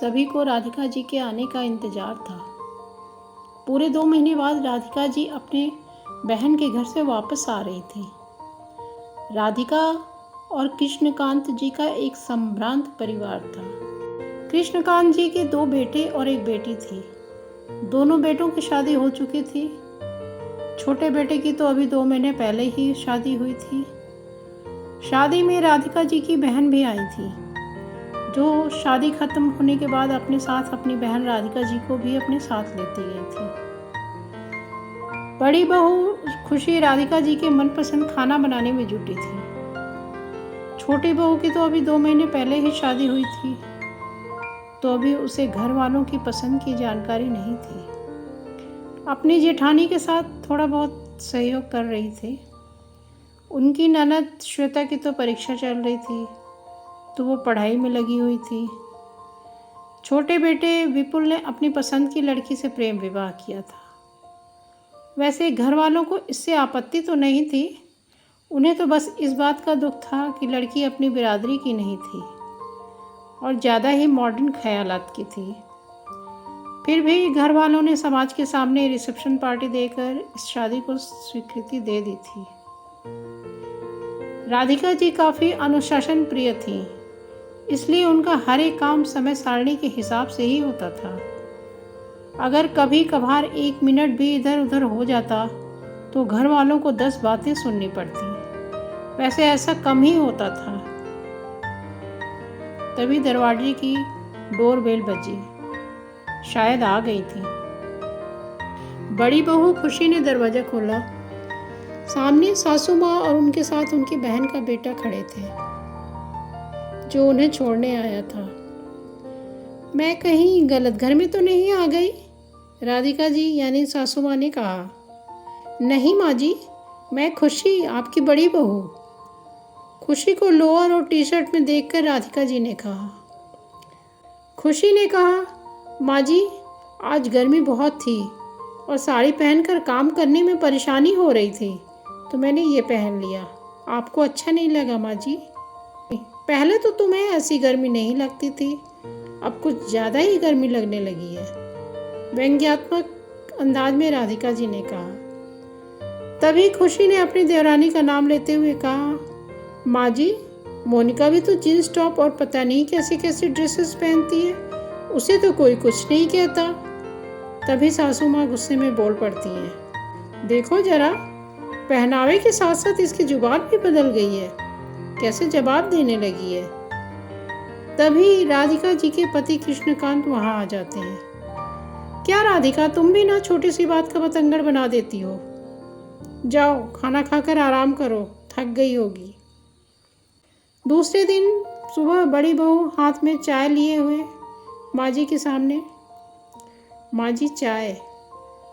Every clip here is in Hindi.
सभी को राधिका जी के आने का इंतजार था। पूरे 2 महीने बाद राधिका जी अपने बहन के घर से वापस आ रही थी। राधिका और कृष्णकांत जी का एक संभ्रांत परिवार था। कृष्णकांत जी के 2 बेटे और एक बेटी थी। दोनों बेटों की शादी हो चुकी थी। छोटे बेटे की तो अभी 2 महीने पहले ही शादी हुई थी। शादी में राधिका जी की बहन भी आई थी, जो शादी खत्म होने के बाद अपने साथ अपनी बहन राधिका जी को भी अपने साथ लेती गई थी। बड़ी बहू खुशी राधिका जी के मनपसंद खाना बनाने में जुटी थी। छोटी बहू की तो अभी 2 महीने पहले ही शादी हुई थी, तो अभी उसे घर वालों की पसंद की जानकारी नहीं थी। अपनी जेठानी के साथ थोड़ा बहुत सहयोग कर रही थी। उनकी ननद श्वेता की तो परीक्षा चल रही थी, तो वो पढ़ाई में लगी हुई थी। छोटे बेटे विपुल ने अपनी पसंद की लड़की से प्रेम विवाह किया था। वैसे घर वालों को इससे आपत्ति तो नहीं थी, उन्हें तो बस इस बात का दुख था कि लड़की अपनी बिरादरी की नहीं थी और ज़्यादा ही मॉडर्न ख्यालात की थी। फिर भी घर वालों ने समाज के सामने रिसेप्शन पार्टी देकर इस शादी को स्वीकृति दे दी थी। राधिका जी काफ़ी अनुशासन प्रिय थी, इसलिए उनका हर एक काम समय सारणी के हिसाब से ही होता था। अगर कभी कभार 1 मिनट भी इधर उधर हो जाता तो घर वालों को 10 बातें सुननी पड़ती। वैसे ऐसा कम ही होता था। तभी दरवाजे की डोरबेल बजी। शायद आ गई थी। बड़ी बहू खुशी ने दरवाज़ा खोला। सामने सासू माँ और उनके साथ उनकी बहन का बेटा खड़े थे, जो उन्हें छोड़ने आया था। मैं कहीं गलत घर में तो नहीं आ गई? राधिका जी यानी सासू माँ ने कहा। नहीं माँ जी, मैं खुशी, आपकी बड़ी बहू। खुशी को लोअर और टी-शर्ट में देखकर राधिका जी ने कहा। खुशी ने कहा, माँ जी आज गर्मी बहुत थी और साड़ी पहनकर काम करने में परेशानी हो रही थी, तो मैंने ये पहन लिया। आपको अच्छा नहीं लगा माँ जी? पहले तो तुम्हें ऐसी गर्मी नहीं लगती थी, अब कुछ ज़्यादा ही गर्मी लगने लगी है, व्यंग्यात्मक अंदाज में राधिका जी ने कहा। तभी खुशी ने अपनी देवरानी का नाम लेते हुए कहा, माँ जी मोनिका भी तो जीन्स टॉप और पता नहीं कैसी कैसी ड्रेसेस पहनती है, उसे तो कोई कुछ नहीं कहता। तभी सासू माँ गुस्से में बोल पड़ती हैं, देखो जरा, पहनावे के साथ साथ इसकी जुबान भी बदल गई है, कैसे जवाब देने लगी है। तभी राधिका जी के पति कृष्णकांत वहाँ आ जाते हैं। क्या राधिका, तुम भी ना छोटी सी बात का बतंगड़ बना देती हो? जाओ खाना खाकर आराम करो, थक गई होगी। दूसरे दिन सुबह बड़ी बहू हाथ में चाय लिए हुए माँ जी के सामने। माँ जी चाय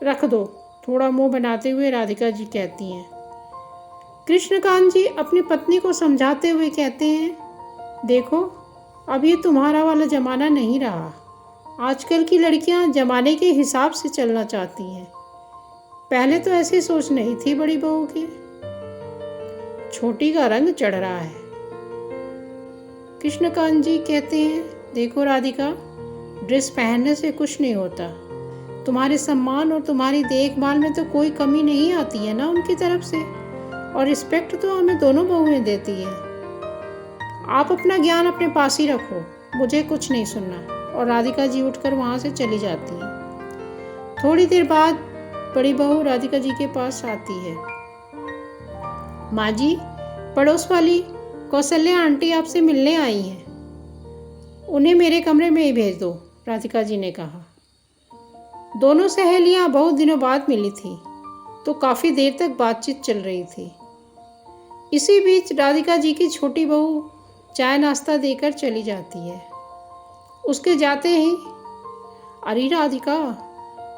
रख दो, थोड़ा मुंह बनाते हुए राधिका जी कहती हैं। कृष्णकांत जी अपनी पत्नी को समझाते हुए कहते हैं, देखो अब ये तुम्हारा वाला ज़माना नहीं रहा। आजकल की लड़कियां ज़माने के हिसाब से चलना चाहती हैं। पहले तो ऐसी सोच नहीं थी बड़ी बहू की। छोटी का रंग चढ़ रहा है। कृष्णकांत जी कहते हैं, देखो राधिका, ड्रेस पहनने से कुछ नहीं होता। तुम्हारे सम्मान और तुम्हारी देखभाल में तो कोई कमी नहीं आती है ना उनकी तरफ से, और रिस्पेक्ट तो हमें दोनों बहुएं देती है। आप अपना ज्ञान अपने पास ही रखो, मुझे कुछ नहीं सुनना। और राधिका जी उठकर वहाँ से चली जाती हैं। थोड़ी देर बाद बड़ी बहू राधिका जी के पास आती है। माँ जी, पड़ोस वाली कौशल्या आंटी आपसे मिलने आई हैं, उन्हें मेरे कमरे में ही भेज दो, राधिका जी ने कहा। दोनों सहेलियां बहुत दिनों बाद मिली थी, तो काफ़ी देर तक बातचीत चल रही थी। इसी बीच राधिका जी की छोटी बहू चाय नाश्ता देकर चली जाती है। उसके जाते ही, अरे राधिका,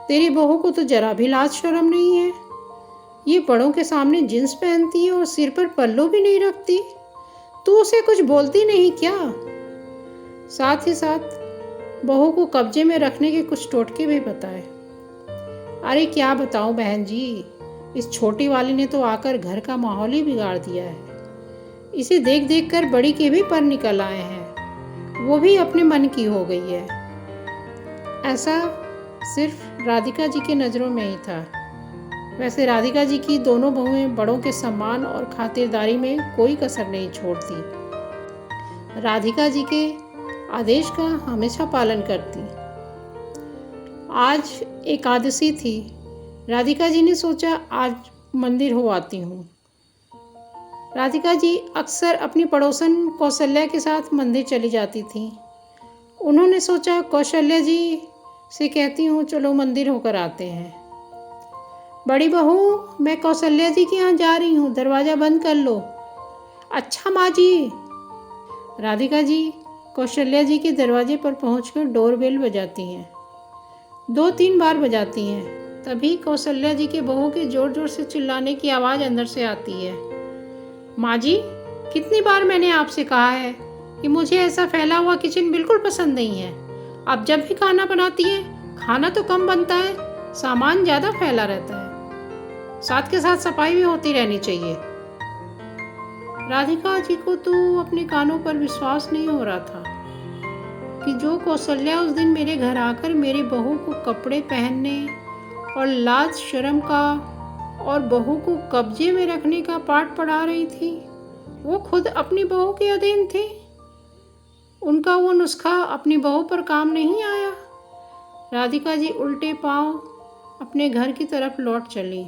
तेरी बहू को तो जरा भी लाज शर्म नहीं है। ये बड़ों के सामने जींस पहनती है और सिर पर पल्लू भी नहीं रखती। तू उसे कुछ बोलती नहीं क्या? साथ ही साथ बहू को कब्जे में रखने के कुछ टोटके भी बताए। अरे क्या बताऊं बहन जी, इस छोटी वाली ने तो आकर घर का माहौल ही बिगाड़ दिया है। इसे देख देख कर बड़ी के भी पर निकल आए हैं, वो भी अपने मन की हो गई है। ऐसा सिर्फ राधिका जी के नज़रों में ही था। वैसे राधिका जी की दोनों बहुएं बड़ों के सम्मान और खातिरदारी में कोई कसर नहीं छोड़ती। राधिका जी के आदेश का हमेशा पालन करती। आज एकादशी थी। राधिका जी ने सोचा आज मंदिर हो आती हूँ। राधिका जी अक्सर अपनी पड़ोसन कौशल्या के साथ मंदिर चली जाती थी। उन्होंने सोचा कौशल्या जी से कहती हूँ चलो मंदिर होकर आते हैं। बड़ी बहू, मैं कौशल्या जी के यहाँ जा रही हूँ, दरवाज़ा बंद कर लो। अच्छा माँ जी। राधिका जी कौशल्या जी के दरवाजे पर पहुंचकर डोरबेल बजाती हैं। 2-3 बार बजाती हैं। तभी कौशल्या जी के बहू के ज़ोर ज़ोर से चिल्लाने की आवाज़ अंदर से आती है। माँ जी, कितनी बार मैंने आपसे कहा है कि मुझे ऐसा फैला हुआ किचन बिल्कुल पसंद नहीं है। आप जब भी खाना बनाती हैं, खाना तो कम बनता है, सामान ज़्यादा फैला रहता है। साथ के साथ सफाई भी होती रहनी चाहिए। राधिका जी को तो अपने कानों पर विश्वास नहीं हो रहा था कि जो कौशल्या उस दिन मेरे घर आकर मेरी बहू को कपड़े पहनने और लाज शर्म का और बहू को कब्जे में रखने का पाठ पढ़ा रही थी, वो खुद अपनी बहू के अधीन थी। उनका वो नुस्खा अपनी बहू पर काम नहीं आया। राधिका जी उल्टे पांव अपने घर की तरफ लौट चली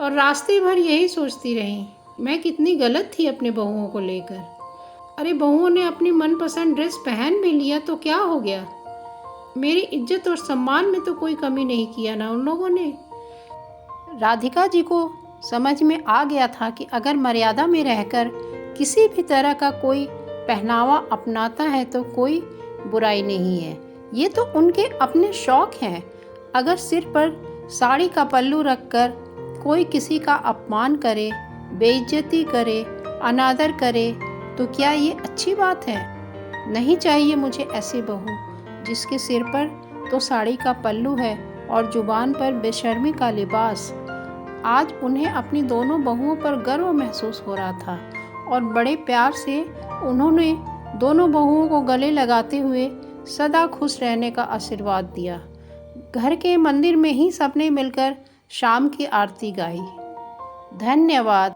और रास्ते भर यही सोचती रही, मैं कितनी गलत थी अपने बहुओं को लेकर। अरे बहुओं ने अपनी मनपसंद ड्रेस पहन भी लिया तो क्या हो गया? मेरी इज्जत और सम्मान में तो कोई कमी नहीं किया ना उन लोगों ने। राधिका जी को समझ में आ गया था कि अगर मर्यादा में रहकर किसी भी तरह का कोई पहनावा अपनाता है तो कोई बुराई नहीं है। ये तो उनके अपने शौक हैं। अगर सिर पर साड़ी का पल्लू रखकर कोई किसी का अपमान करे, बेइज्जती करे, अनादर करे तो क्या ये अच्छी बात है? नहीं चाहिए मुझे ऐसी बहू जिसके सिर पर तो साड़ी का पल्लू है और जुबान पर बेशर्मी का लिबास। आज उन्हें अपनी दोनों बहुओं पर गर्व महसूस हो रहा था और बड़े प्यार से उन्होंने दोनों बहुओं को गले लगाते हुए सदा खुश रहने का आशीर्वाद दिया। घर के मंदिर में ही सबने मिलकर शाम की आरती गाई। धन्यवाद।